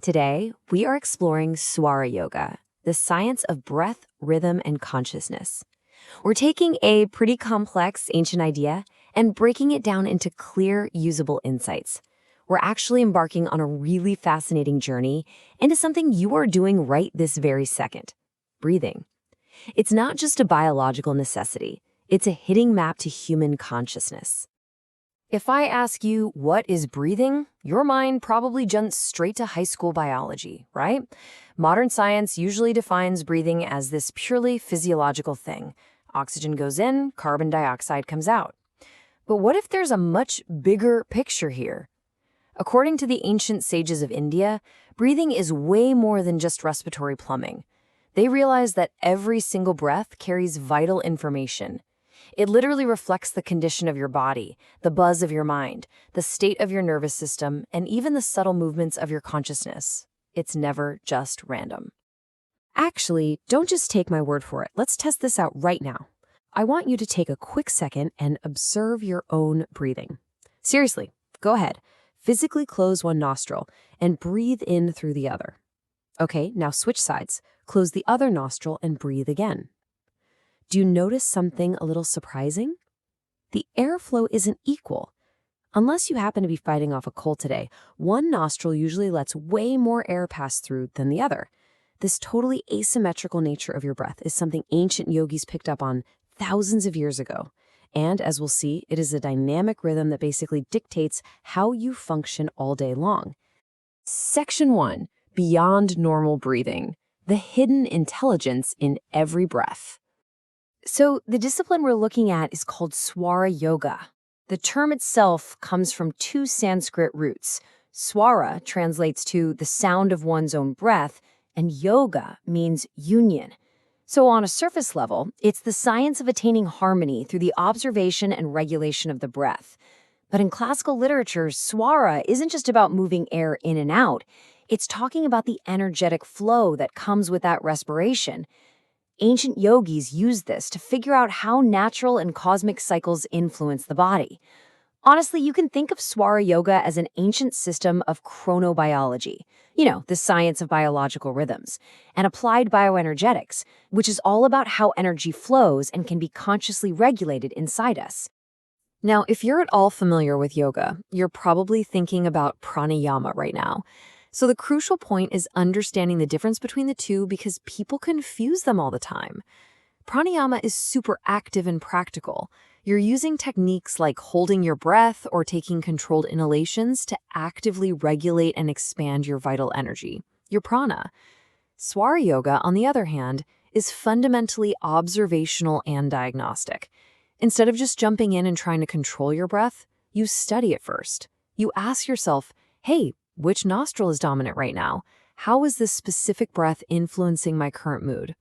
Today, we are exploring Swara Yoga, the science of breath, rhythm, and consciousness. We're taking a pretty complex ancient idea and breaking it down into clear, usable insights. We're actually embarking on a really fascinating journey into something you are doing right this very second: breathing. It's not just a biological necessity, it's a hitting map to human consciousness. If I ask you, what is breathing? Your mind probably jumps straight to high school biology, right? Modern science usually defines breathing as this purely physiological thing. Oxygen goes in, carbon dioxide comes out. But what if there's a much bigger picture here? According to the ancient sages of India, breathing is way more than just respiratory plumbing. They realized that every single breath carries vital information. It literally reflects the condition of your body, the buzz of your mind, the state of your nervous system, and even the subtle movements of your consciousness. It's never just random. Actually, don't just take my word for it. Let's test this out right now. I want you to take a quick second and observe your own breathing. Seriously, go ahead. Physically close one nostril and breathe in through the other. Okay, now switch sides. Close the other nostril and breathe again. Do you notice something a little surprising? The airflow isn't equal. Unless you happen to be fighting off a cold today, one nostril usually lets way more air pass through than the other. This totally asymmetrical nature of your breath is something ancient yogis picked up on thousands of years ago. And as we'll see, it is a dynamic rhythm that basically dictates how you function all day long. Section 1, Beyond Normal Breathing, the hidden intelligence in every breath. So the discipline we're looking at is called Swara Yoga. The term itself comes from two Sanskrit roots. Swara translates to the sound of one's own breath, and yoga means union. So on a surface level, it's the science of attaining harmony through the observation and regulation of the breath. But in classical literature, swara isn't just about moving air in and out. It's talking about the energetic flow that comes with that respiration. Ancient yogis used this to figure out how natural and cosmic cycles influence the body. Honestly, you can think of Swara Yoga as an ancient system of chronobiology, the science of biological rhythms, and applied bioenergetics, which is all about how energy flows and can be consciously regulated inside us. Now, if you're at all familiar with yoga, you're probably thinking about pranayama right now. So the crucial point is understanding the difference between the two because people confuse them all the time. Pranayama is super active and practical. You're using techniques like holding your breath or taking controlled inhalations to actively regulate and expand your vital energy, your prana. Swara Yoga, on the other hand, is fundamentally observational and diagnostic. Instead of just jumping in and trying to control your breath, you study it first. You ask yourself, hey, which nostril is dominant right now? How is this specific breath influencing my current mood?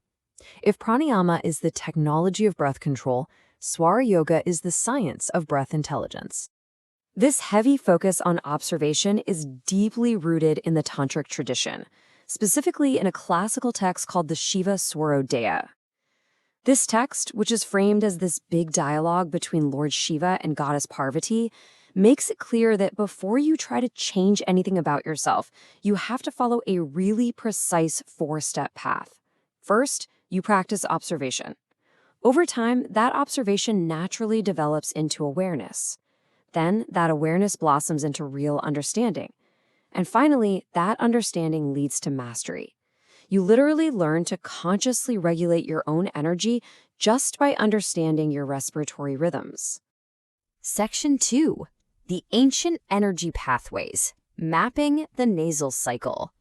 If pranayama is the technology of breath control, Swara Yoga is the science of breath intelligence. This heavy focus on observation is deeply rooted in the tantric tradition, specifically in a classical text called the Shiva Swarodaya. This text, which is framed as this big dialogue between Lord Shiva and Goddess Parvati, makes it clear that before you try to change anything about yourself, you have to follow a really precise 4-step path. First, you practice observation. Over time, that observation naturally develops into awareness. Then, that awareness blossoms into real understanding. And finally, that understanding leads to mastery. You literally learn to consciously regulate your own energy just by understanding your respiratory rhythms. Section 2. The Ancient Energy Pathways, Mapping the Nasal Cycle.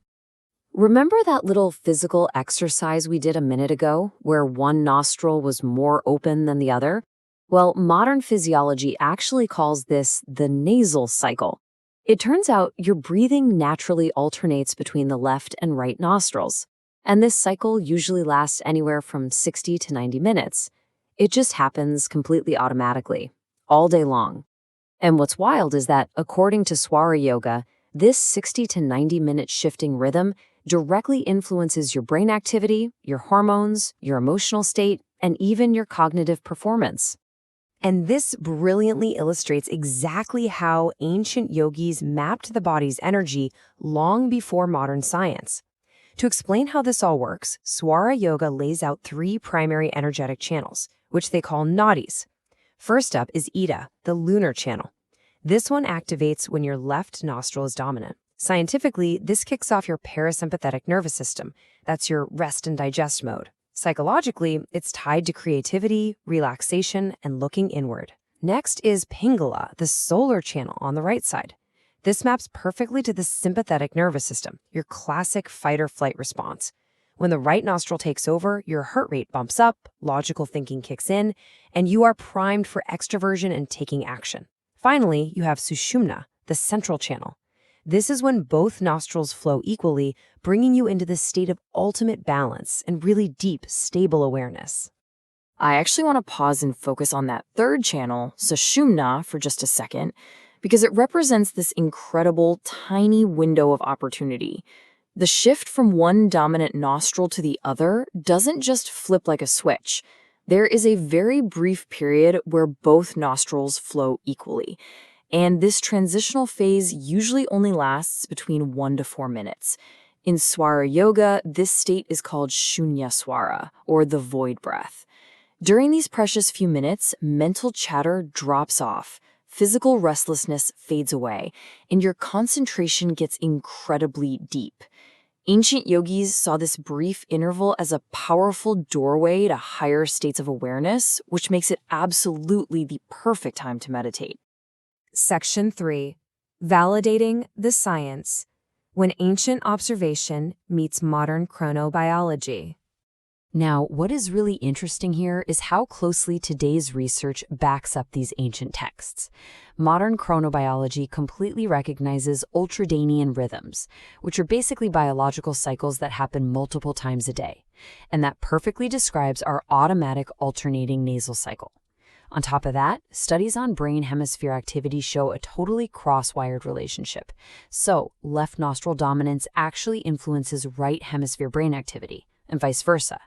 Remember that little physical exercise we did a minute ago, where one nostril was more open than the other? Well, modern physiology actually calls this the nasal cycle. It turns out your breathing naturally alternates between the left and right nostrils, and this cycle usually lasts anywhere from 60 to 90 minutes. It just happens completely automatically, all day long. And what's wild is that, according to Swara Yoga, this 60 to 90-minute shifting rhythm directly influences your brain activity, your hormones, your emotional state, and even your cognitive performance. And this brilliantly illustrates exactly how ancient yogis mapped the body's energy long before modern science. To explain how this all works, Swara Yoga lays out three primary energetic channels, which they call Nadis. First up is Ida, the lunar channel. This one activates when your left nostril is dominant. Scientifically, this kicks off your parasympathetic nervous system. That's your rest and digest mode. Psychologically, it's tied to creativity, relaxation, and looking inward. Next is Pingala, the solar channel on the right side. This maps perfectly to the sympathetic nervous system, your classic fight-or-flight response. When the right nostril takes over, your heart rate bumps up, logical thinking kicks in, and you are primed for extroversion and taking action. Finally, you have Sushumna, the central channel. This is when both nostrils flow equally, bringing you into the state of ultimate balance and really deep, stable awareness. I actually want to pause and focus on that third channel, Sushumna, for just a second, because it represents this incredible, tiny window of opportunity. The shift from one dominant nostril to the other doesn't just flip like a switch. There is a very brief period where both nostrils flow equally. And this transitional phase usually only lasts between 1 to 4 minutes. In Swara Yoga, this state is called Shunya Swara, or the void breath. During these precious few minutes, mental chatter drops off, physical restlessness fades away, and your concentration gets incredibly deep. Ancient yogis saw this brief interval as a powerful doorway to higher states of awareness, which makes it absolutely the perfect time to meditate. Section 3. Validating the science. When ancient observation meets modern chronobiology. Now, what is really interesting here is how closely today's research backs up these ancient texts. Modern chronobiology completely recognizes ultradian rhythms, which are basically biological cycles that happen multiple times a day, and that perfectly describes our automatic alternating nasal cycle. On top of that, studies on brain hemisphere activity show a totally cross-wired relationship. So, left nostril dominance actually influences right hemisphere brain activity, and vice versa.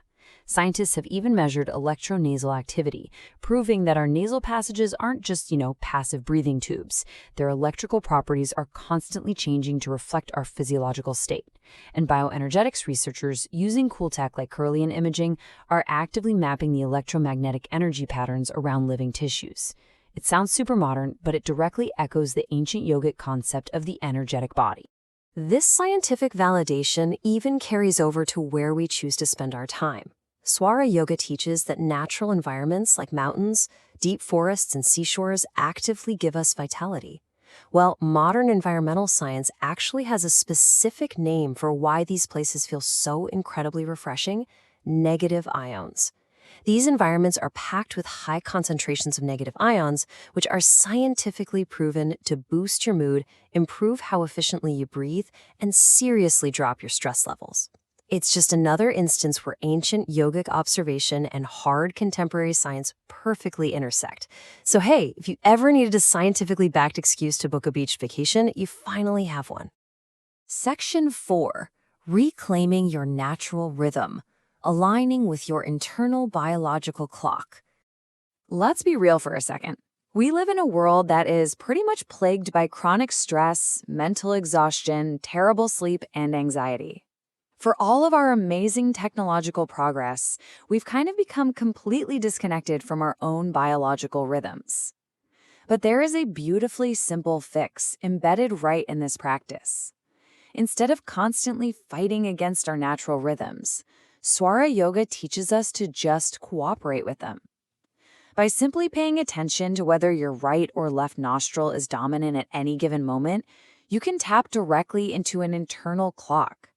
Scientists have even measured electronasal activity, proving that our nasal passages aren't just, passive breathing tubes. Their electrical properties are constantly changing to reflect our physiological state. And bioenergetics researchers, using cool tech like Kirlian imaging, are actively mapping the electromagnetic energy patterns around living tissues. It sounds super modern, but it directly echoes the ancient yogic concept of the energetic body. This scientific validation even carries over to where we choose to spend our time. Swara Yoga teaches that natural environments like mountains, deep forests, and seashores actively give us vitality. Well, modern environmental science actually has a specific name for why these places feel so incredibly refreshing: negative ions. These environments are packed with high concentrations of negative ions, which are scientifically proven to boost your mood, improve how efficiently you breathe, and seriously drop your stress levels. It's just another instance where ancient yogic observation and hard contemporary science perfectly intersect. So hey, if you ever needed a scientifically backed excuse to book a beach vacation, you finally have one. Section 4. Reclaiming your natural rhythm. Aligning with your internal biological clock. Let's be real for a second. We live in a world that is pretty much plagued by chronic stress, mental exhaustion, terrible sleep, and anxiety. For all of our amazing technological progress, we've kind of become completely disconnected from our own biological rhythms. But there is a beautifully simple fix embedded right in this practice. Instead of constantly fighting against our natural rhythms, Swara Yoga teaches us to just cooperate with them. By simply paying attention to whether your right or left nostril is dominant at any given moment, you can tap directly into an internal clock.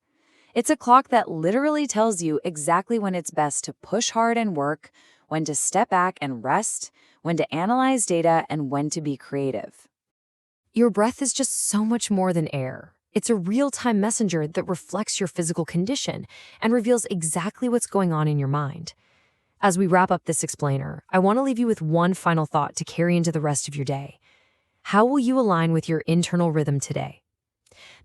It's a clock that literally tells you exactly when it's best to push hard and work, when to step back and rest, when to analyze data, and when to be creative. Your breath is just so much more than air. It's a real-time messenger that reflects your physical condition and reveals exactly what's going on in your mind. As we wrap up this explainer, I want to leave you with one final thought to carry into the rest of your day. How will you align with your internal rhythm today?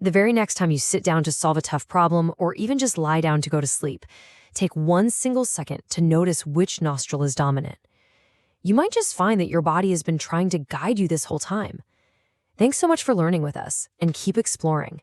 The very next time you sit down to solve a tough problem or even just lie down to go to sleep, take one single second to notice which nostril is dominant. you might just find that your body has been trying to guide you this whole time. Thanks so much for learning with us, and keep exploring.